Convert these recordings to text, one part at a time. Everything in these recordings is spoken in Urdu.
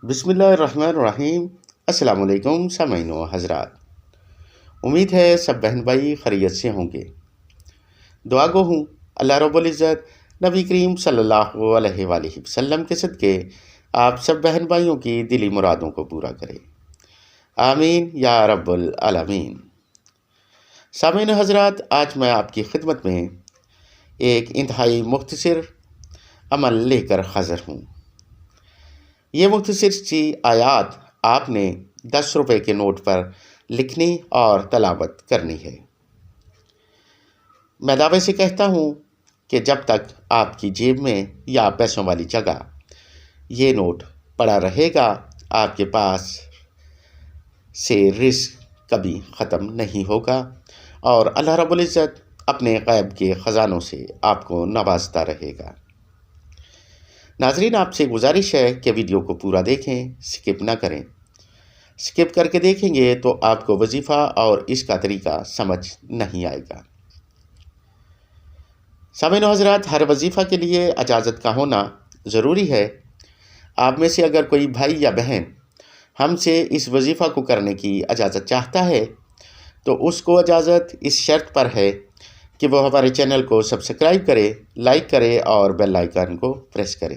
بسم اللہ الرحمن الرحیم۔ السلام علیکم سامعین و حضرات، امید ہے سب بہن بھائی خیریت سے ہوں گے۔ دعا گو ہوں اللہ رب العزت نبی کریم صلی اللہ علیہ وآلہ وسلم کے صدقے آپ سب بہن بھائیوں کی دلی مرادوں کو پورا کرے، آمین یا رب العالمین۔ سامعین و حضرات، آج میں آپ کی خدمت میں ایک انتہائی مختصر عمل لے کر حاضر ہوں۔ یہ مختصر سی آیات آپ نے 10 روپے کے نوٹ پر لکھنی اور تلاوت کرنی ہے۔ میں دعوے سے کہتا ہوں کہ جب تک آپ کی جیب میں یا پیسوں والی جگہ یہ نوٹ پڑا رہے گا، آپ کے پاس سے رزق کبھی ختم نہیں ہوگا اور اللہ رب العزت اپنے غیب کے خزانوں سے آپ کو نوازتا رہے گا۔ ناظرین، آپ سے گزارش ہے کہ ویڈیو کو پورا دیکھیں، سکپ نہ کریں۔ سکپ کر کے دیکھیں گے تو آپ کو وظیفہ اور اس کا طریقہ سمجھ نہیں آئے گا۔ سامعین و حضرات، ہر وظیفہ کے لیے اجازت کا ہونا ضروری ہے۔ آپ میں سے اگر کوئی بھائی یا بہن ہم سے اس وظیفہ کو کرنے کی اجازت چاہتا ہے تو اس کو اجازت اس شرط پر ہے کہ وہ ہمارے چینل کو سبسکرائب کرے، لائک کرے اور بیل آئیکن کو پریس کرے،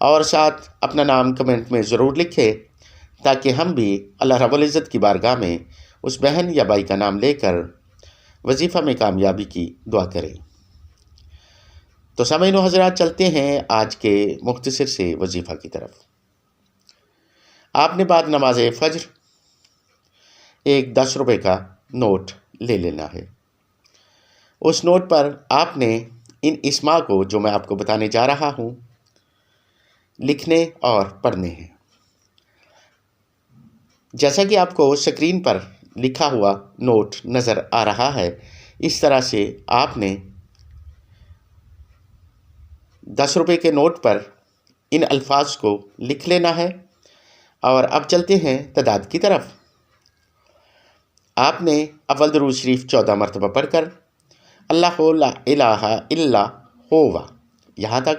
اور ساتھ اپنا نام کمنٹ میں ضرور لکھے تاکہ ہم بھی اللہ رب العزت کی بارگاہ میں اس بہن یا بھائی کا نام لے کر وظیفہ میں کامیابی کی دعا کریں۔ تو سامعین و حضرات، چلتے ہیں آج کے مختصر سے وظیفہ کی طرف۔ آپ نے بعد نماز فجر ایک 10 روپے کا نوٹ لے لینا ہے۔ اس نوٹ پر آپ نے ان اسماء کو جو میں آپ کو بتانے جا رہا ہوں لکھنے اور پڑھنے ہیں۔ جیسا کہ آپ کو اسکرین پر لکھا ہوا نوٹ نظر آ رہا ہے، اس طرح سے آپ نے 10 روپے کے نوٹ پر ان الفاظ کو لکھ لینا ہے۔ اور اب چلتے ہیں تعداد کی طرف۔ آپ نے اول درود شریف 14 مرتبہ پڑھ کر اللہ لا الہ الا ہوا، یہاں تک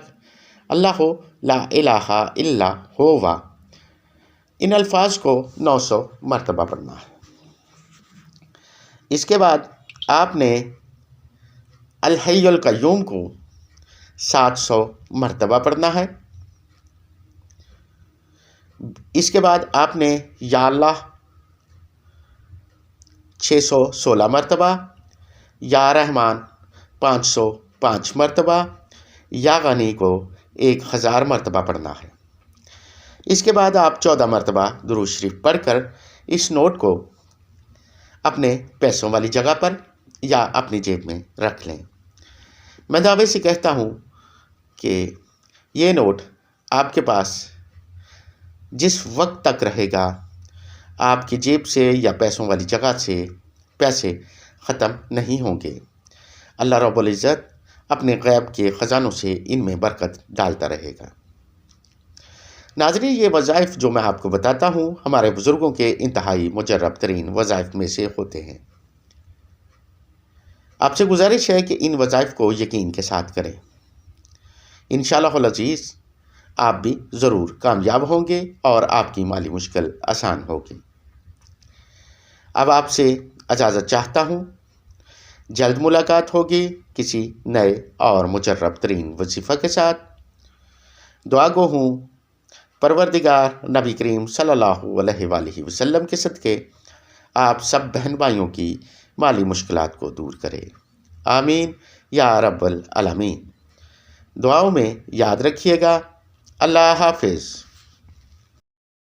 اللہ لا الہ الا ہوا، ان الفاظ کو 900 مرتبہ پڑھنا ہے۔ اس کے بعد آپ نے الحی القیوم کو 700 مرتبہ پڑھنا ہے۔ اس کے بعد آپ نے یا اللہ 616 مرتبہ، یا رحمان 505 مرتبہ، یا غنی کو 1000 مرتبہ پڑھنا ہے۔ اس کے بعد آپ 14 مرتبہ درود شریف پڑھ کر اس نوٹ کو اپنے پیسوں والی جگہ پر یا اپنی جیب میں رکھ لیں۔ میں دعوے سے کہتا ہوں کہ یہ نوٹ آپ کے پاس جس وقت تک رہے گا، آپ کی جیب سے یا پیسوں والی جگہ سے پیسے ختم نہیں ہوں گے۔ اللہ رب العزت اپنے غیب کے خزانوں سے ان میں برکت ڈالتا رہے گا۔ ناظرین، یہ وظائف جو میں آپ کو بتاتا ہوں ہمارے بزرگوں کے انتہائی مجرب ترین وظائف میں سے ہوتے ہیں۔ آپ سے گزارش ہے کہ ان وظائف کو یقین کے ساتھ کریں۔ انشاءاللہ العزیز آپ بھی ضرور کامیاب ہوں گے اور آپ کی مالی مشکل آسان ہوگی۔ اب آپ سے اجازت چاہتا ہوں، جلد ملاقات ہوگی کسی نئے اور مجرب ترین وظیفہ کے ساتھ۔ دعا گو ہوں پروردگار نبی کریم صلی اللہ علیہ وآلہ وسلم کے صدقے آپ سب بہن بھائیوں کی مالی مشکلات کو دور کرے، آمین یا رب العالمین۔ دعاؤں میں یاد رکھیے گا۔ اللہ حافظ۔